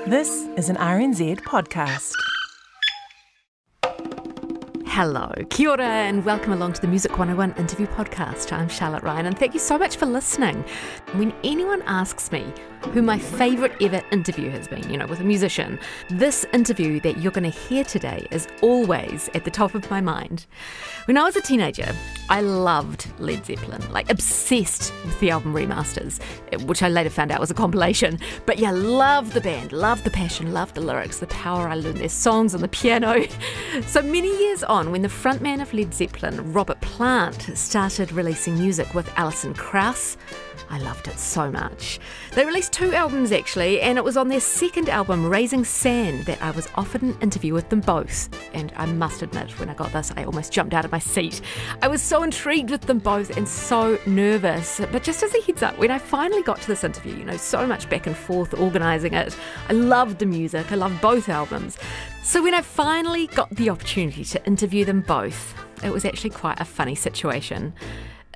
This is an RNZ podcast. Hello, kia ora, and welcome along to the Music 101 interview podcast. I'm Charlotte Ryan, and thank you so much for listening. When anyone asks me who my favourite ever interview has been, with a musician, this interview that you're going to hear today is always at the top of my mind. When I was a teenager, I loved Led Zeppelin, obsessed with the album remasters, which I later found out was a compilation. But yeah, loved the band, loved the passion, loved the lyrics, the power I learned their songs on the piano. So many years on, when the frontman of Led Zeppelin, Robert Plant, started releasing music with Alison Krauss, I loved it so much. They released 2 albums actually, and it was on their second album, Raising Sand, that I was offered an interview with them both. And I must admit, when I got this, I almost jumped out of my seat. I was so intrigued with them both and so nervous. But just as a heads up, when I finally got to this interview, so much back and forth organising it, I loved the music, I loved both albums. So when I finally got the opportunity to interview them both, it was actually quite a funny situation.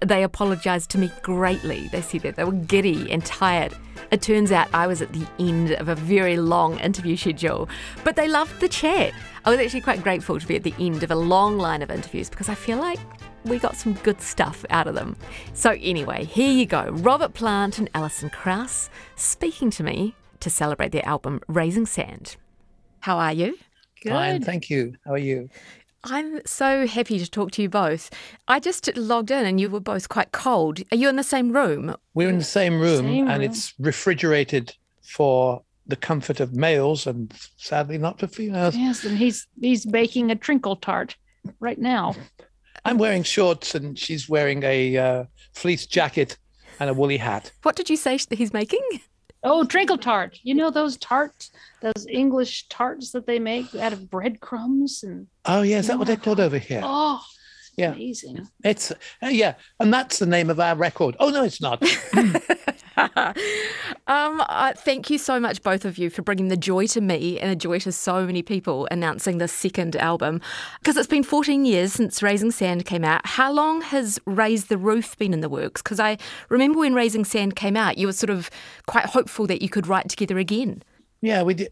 They apologised to me greatly. They said that they were giddy and tired. It turns out I was at the end of a very long interview schedule, but they loved the chat. I was actually quite grateful to be at the end of a long line of interviews because I feel like we got some good stuff out of them. So anyway, here you go. Robert Plant and Alison Krauss speaking to me to celebrate their album Raising Sand. How are you? Good. Fine, thank you. How are you? I'm so happy to talk to you both. I just logged in and you were both quite cold. Are you in the same room? We're in the same room. It's refrigerated for the comfort of males and sadly not for females. Yes, and he's baking a trinkle tart right now. I'm wearing shorts and she's wearing a fleece jacket and a woolly hat. What did you say that he's making? Oh, trinkle tart. You know those tarts, those English tarts that they make out of breadcrumbs? Oh, yeah. Is that what they called over here? Oh, yeah. Amazing. It's, yeah. And that's the name of our record. Oh, no, it's not. Thank you so much, both of you, for bringing the joy to me and the joy to so many people announcing this second album. Because it's been 14 years since Raising Sand came out. How long has Raise the Roof been in the works? Because I remember when Raising Sand came out, you were sort of quite hopeful that you could write together again. Yeah, we did.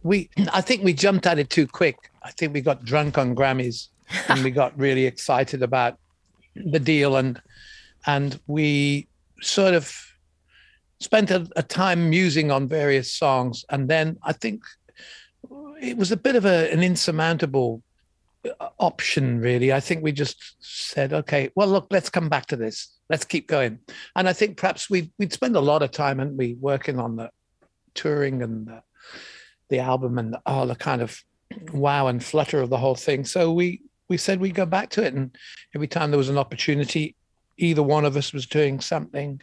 I think we jumped at it too quick. I think we got drunk on Grammys and we got really excited about the deal and we sort of spent a time musing on various songs. And then I think it was a bit of an insurmountable option, really. I think we just said, okay, well, look, let's come back to this. Let's keep going. And I think perhaps we'd spend a lot of time, hadn't we, working on the touring and the album and the kind of wow and flutter of the whole thing. So we said we'd go back to it. And every time there was an opportunity, either one of us was doing something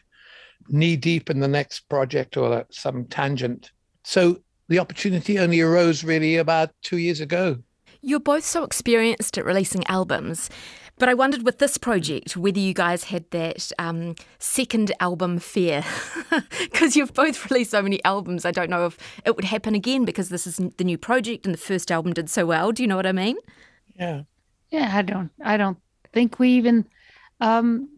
knee deep in the next project or some tangent. So the opportunity only arose really about 2 years ago. You're both so experienced at releasing albums, but I wondered with this project whether you guys had that second album fear. Because you've both released so many albums, I don't know if it would happen again because this is the new project and the first album did so well. Do you know what I mean? Yeah. Yeah, I don't think we even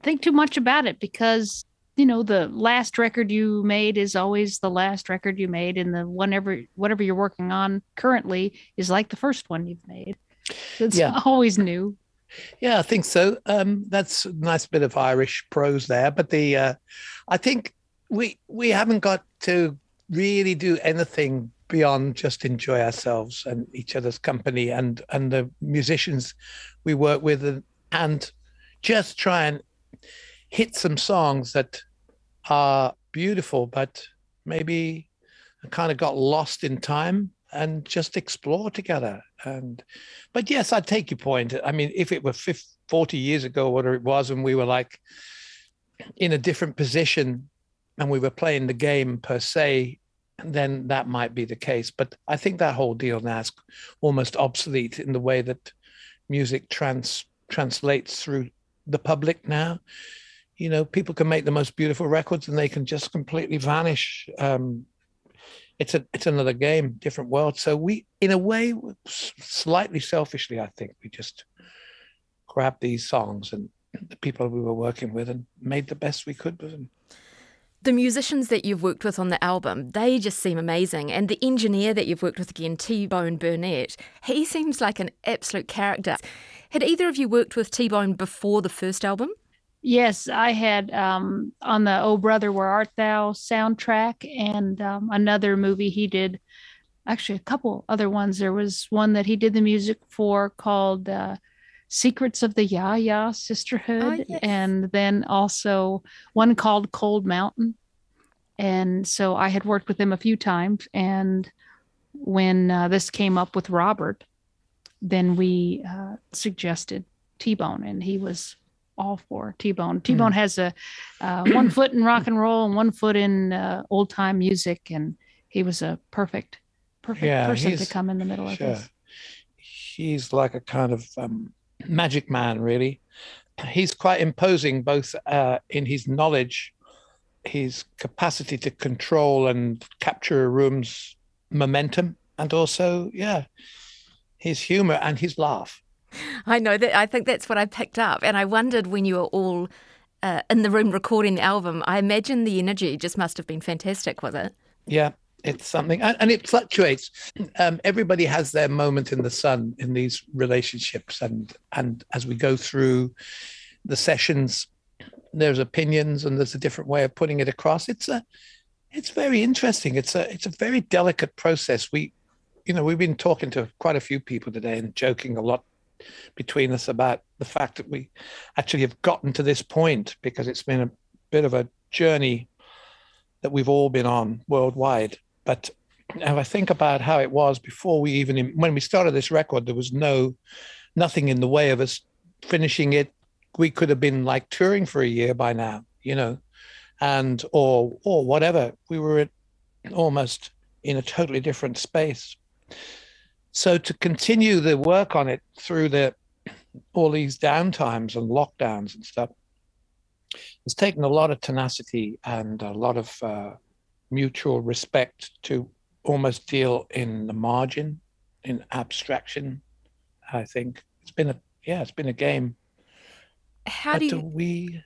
think too much about it because the last record you made is always the last record you made, and the whatever you're working on currently is like the first one you've made. It's always new. Yeah, I think so. That's a nice bit of Irish prose there. But I think we haven't got to really do anything beyond just enjoy ourselves and each other's company and the musicians we work with and just try and hit some songs that are beautiful, but maybe kind of got lost in time and just explore together. But yes, I take your point. I mean, if it were 40 years ago, whatever it was, and we were in a different position and we were playing the game per se, then that might be the case. But I think that whole deal now is almost obsolete in the way that music translates through the public now. People can make the most beautiful records and they can just completely vanish. It's another game, different world. So we, in a way, slightly selfishly, I think, we just grabbed these songs and the people we were working with and made the best we could with them. The musicians that you've worked with on the album, they just seem amazing. And the engineer that you've worked with again, T-Bone Burnett, he seems like an absolute character. Had either of you worked with T-Bone before the first album? Yes, I had on the Oh Brother, Where Art Thou soundtrack, and another movie he did, actually a couple other ones. There was one that he did the music for called Secrets of the Ya-Ya Sisterhood, yes. and then also one called Cold Mountain. And so I had worked with him a few times, and when this came up with Robert, then we suggested T-Bone, and he was all for T-Bone. T-Bone has a 1 foot in rock and roll and 1 foot in old time music, and he was a perfect person to come in the middle of this. He's like a kind of magic man, really. He's quite imposing, both in his knowledge, his capacity to control and capture a room's momentum, and also, his humor and his laugh. I know that. I think that's what I picked up. And I wondered, when you were all in the room recording the album, I imagine the energy just must have been fantastic with it. Yeah, it's something. And it fluctuates. Everybody has their moment in the sun in these relationships. And as we go through the sessions, there's opinions and there's a different way of putting it across. It's very interesting. It's a very delicate process. We've been talking to quite a few people today and joking a lot between us about the fact that we actually have gotten to this point, because it's been a bit of a journey that we've all been on worldwide. But if I think about how it was before when we started this record, there was nothing in the way of us finishing it. We could have been like touring for a year by now, and or whatever. We were almost in a totally different space. So to continue the work on it through all these downtimes and lockdowns and stuff, it's taken a lot of tenacity and a lot of mutual respect to almost deal in the margin, in abstraction. I think it's been a game. How do we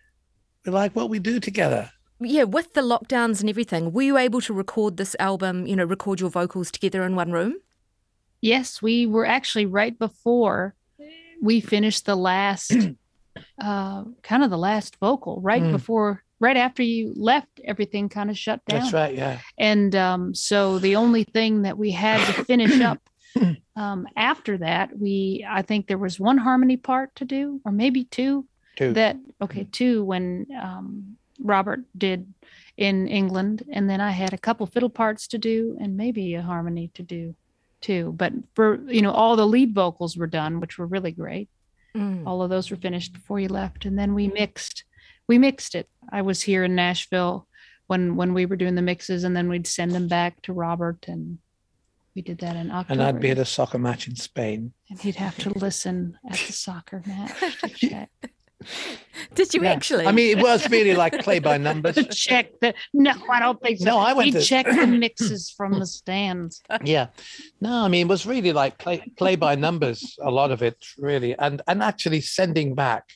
like what we do together? Yeah, with the lockdowns and everything, were you able to record this album, record your vocals together in one room? Yes, we were actually right before we finished the last, kind of the last vocal, right after you left, everything kind of shut down. That's right, yeah. And so the only thing that we had to finish up after that, I think there was one harmony part to do, or maybe two. Two when Robert did in England, and then I had a couple fiddle parts to do and maybe a harmony to do too. But for all the lead vocals were done, which were really great. All of those were finished before you left, and then we mixed it. I was here in Nashville when we were doing the mixes, and then we'd send them back to Robert, and we did that in October. And I'd be at a soccer match in Spain, and he'd have to listen at the soccer match to check. Did you actually? I mean, it was really like play by numbers. Check no, I don't think so. No, I went He'd check the mixes from the stands. Yeah. No, I mean, it was really like play by numbers, a lot of it, really. And actually sending back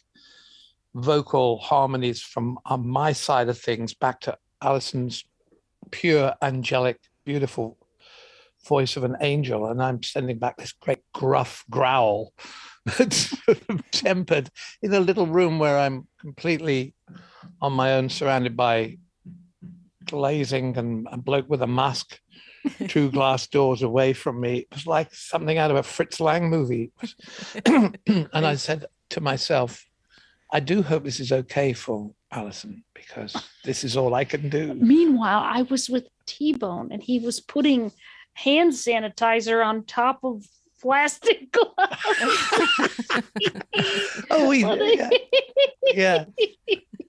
vocal harmonies from my side of things back to Alison's pure, angelic, beautiful voice of an angel. And I'm sending back this great gruff growl that's sort of tempered in a little room where I'm completely on my own, surrounded by glazing and a bloke with a mask 2 glass doors away from me. It was like something out of a Fritz Lang movie. And I said to myself, I do hope this is okay for Alison, because this is all I can do. Meanwhile, I was with T-Bone, and he was putting hand sanitizer on top of plastic gloves. Yeah.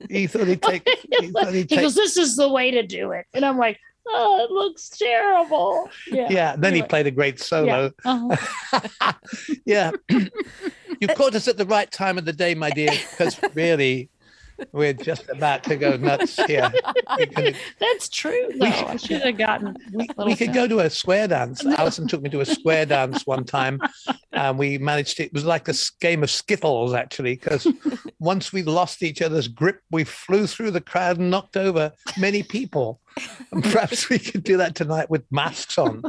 He thought he'd take. He goes, "This is the way to do it," and I'm like, "Oh, it looks terrible." Yeah. Then he played a great solo. Yeah. Uh-huh. Yeah. You caught us at the right time of the day, my dear, because really, we're just about to go nuts here. That's true, though. I should have gotten. We could go to a square dance. Alison took me to a square dance one time, And we managed it was like this game of skittles, actually, because once we lost each other's grip, we flew through the crowd and knocked over many people. And perhaps we could do that tonight with masks on.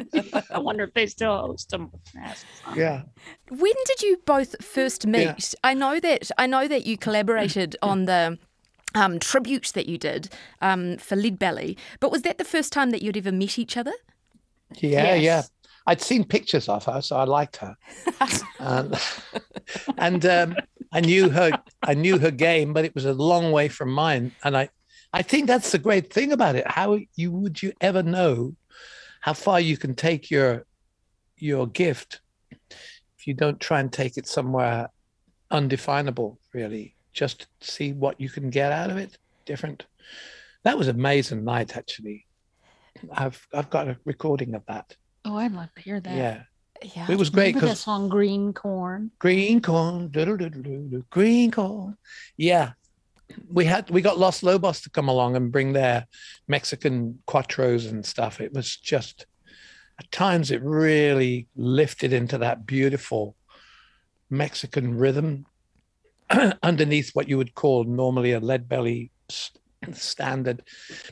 I wonder if they still host them with masks on. Yeah. When did you both first meet? Yeah. I know that you collaborated on the tribute that you did for Lead Belly, but was that the first time that you'd ever met each other? Yeah, Yes. yeah. I'd seen pictures of her, so I liked her. And I knew her game, but it was a long way from mine. And I think that's the great thing about it. How would you ever know how far you can take your gift if you don't try and take it somewhere undefinable, really? Just see what you can get out of it. Different. That was an amazing night, actually. I've got a recording of that. Oh, I'd love to hear that. Yeah. Yeah. It was great Remember that because song Green Corn? green corn, doodle-doodle-doodle, green corn. Yeah. We got Los Lobos to come along and bring their Mexican cuatros and stuff. It was just, at times it really lifted into that beautiful Mexican rhythm underneath what you would call normally a Lead Belly standard.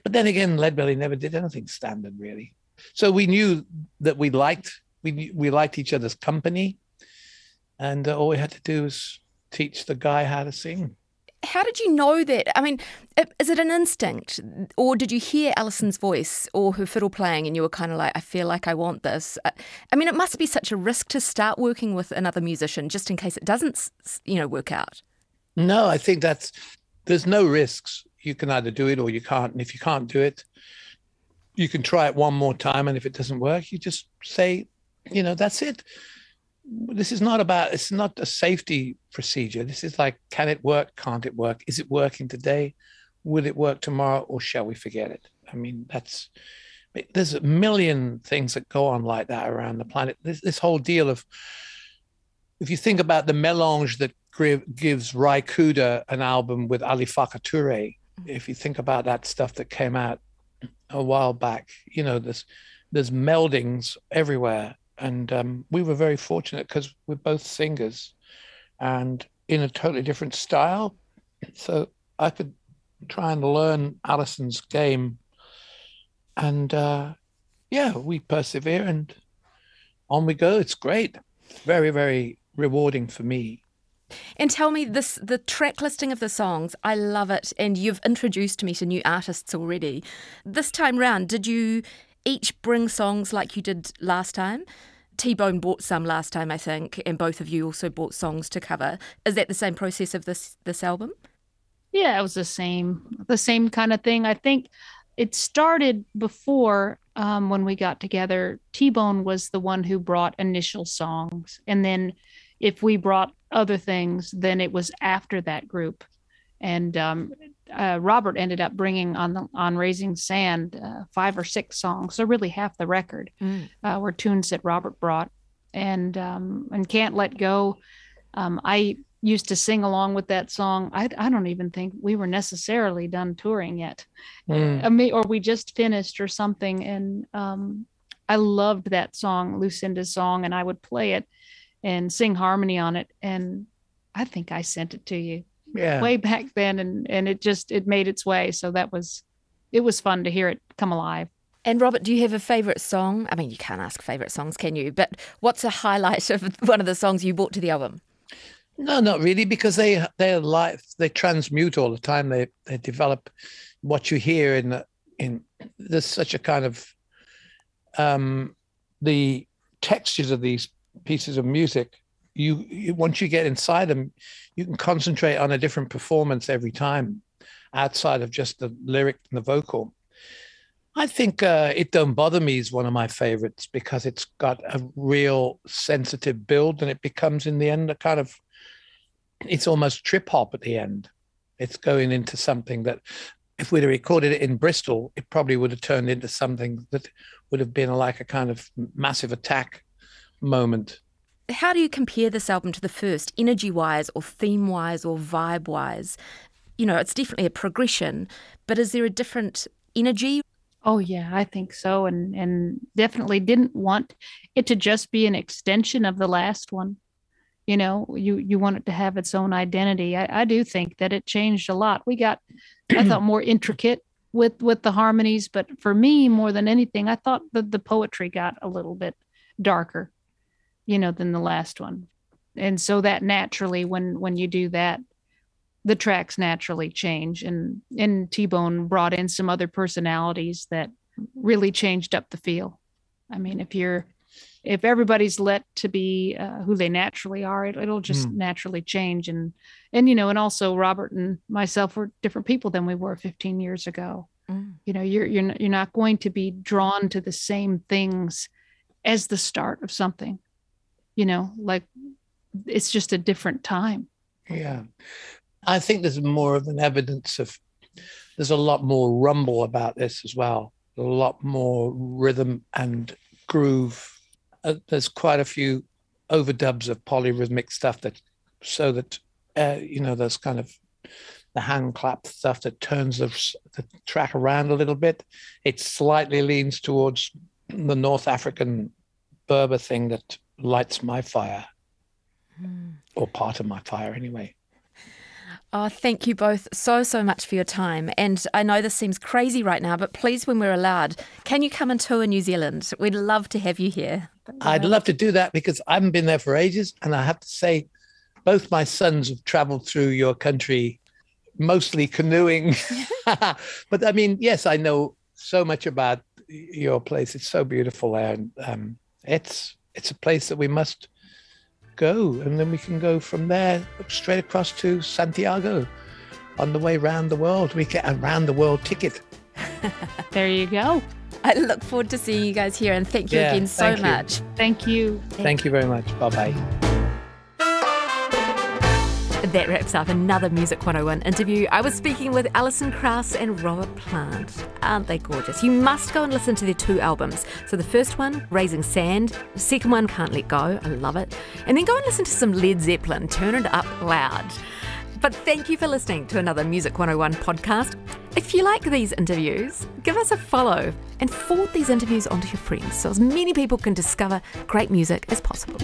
But then again, Lead Belly never did anything standard, really. So we knew that we liked each other's company, and all we had to do was teach the guy how to sing. How did you know that? I mean, is it an instinct, or did you hear Alison's voice or her fiddle playing and you were kind of like, I feel like I want this? I mean, it must be such a risk to start working with another musician just in case it doesn't, work out. No, I think there's no risks. You can either do it or you can't. And if you can't do it, you can try it one more time. And if it doesn't work, you just say, that's it. It's not a safety procedure. This is like, can it work? Can't it work? Is it working today? Will it work tomorrow? Or shall we forget it? I mean, there's a million things that go on like that around the planet. This whole deal of, if you think about the melange that gives Rai Kuda an album with Ali Farka Touré, if you think about that stuff that came out a while back, there's meldings everywhere. And we were very fortunate because we're both singers and in a totally different style. So I could try and learn Alison's game. And we persevere and on we go. It's great. Very, very rewarding for me. And tell me the track listing of the songs, I love it. And you've introduced me to new artists already. This time round, did you each bring songs like you did last time? T-Bone bought some last time, I think, and both of you also bought songs to cover. Is that the same process of this album? Yeah, it was the same kind of thing. I think it started before when we got together. T-Bone was the one who brought initial songs. And then if we brought other things, then it was after that group. And Robert ended up bringing on Raising Sand 5 or 6 songs, so really half the record were tunes that Robert brought. And Can't Let Go, I used to sing along with that song. I don't even think we were necessarily done touring yet, or we just finished or something. And I loved that song, Lucinda's song, and I would play it and sing harmony on it. And I think I sent it to you. Yeah. Way back then, and it made its way. So it was fun to hear it come alive. And Robert, do you have a favourite song? I mean, you can't ask favourite songs, can you? But what's a highlight of one of the songs you brought to the album? No, not really, because they're live. They transmute all the time. They develop what you hear in there's such a kind of the textures of these pieces of music. You once you get inside them, you can concentrate on a different performance every time, outside of just the lyric and the vocal. I think It Don't Bother Me is one of my favorites because it's got a real sensitive build, and it becomes in the end it's almost trip hop at the end. It's going into something that if we'd have recorded it in Bristol, it probably would have turned into something that would have been like a kind of massive attack moment. How do you compare this album to the first, energy-wise or theme-wise or vibe-wise? It's definitely a progression, but is there a different energy? Oh, yeah, I think so. And definitely didn't want it to just be an extension of the last one. You want it to have its own identity. I do think that it changed a lot. We got, I thought, more intricate with the harmonies, but for me, more than anything, I thought that the poetry got a little bit darker, than the last one. And so that naturally, when you do that, the tracks naturally change. And T-Bone brought in some other personalities that really changed up the feel. I mean, if everybody's let to be who they naturally are, it'll just naturally change. And also Robert and myself were different people than we were 15 years ago. You're not going to be drawn to the same things as the start of something, like it's just a different time. Yeah. I think there's more of an evidence there's a lot more rumble about this as well. A lot more rhythm and groove. There's quite a few overdubs of polyrhythmic stuff there's kind of the hand clap stuff that turns the track around a little bit. It slightly leans towards the North African Berber thing that lights my fire, or part of my fire anyway. Oh, thank you both so much for your time. And I know this seems crazy right now, but please, when we're allowed, can you come and tour New Zealand? We'd love to have you here. I'd love to do that because I haven't been there for ages. And I have to say, both my sons have traveled through your country, mostly canoeing. But I mean, yes, I know so much about your place. It's so beautiful there. And it's a place that we must go, and then we can go from there straight across to Santiago on the way around the world. We get a round the world ticket. There you go. I look forward to seeing you guys here, and thank you again so much. Thank you. Thank you very much. Bye-bye. That wraps up another Music 101 interview. I was speaking with Alison Krauss and Robert Plant. Aren't they gorgeous? You must go and listen to their 2 albums. So the first one, Raising Sand. The second one, Can't Let Go. I love it. And then go and listen to some Led Zeppelin. Turn it up loud. But thank you for listening to another Music 101 podcast. If you like these interviews, give us a follow and forward these interviews onto your friends so as many people can discover great music as possible.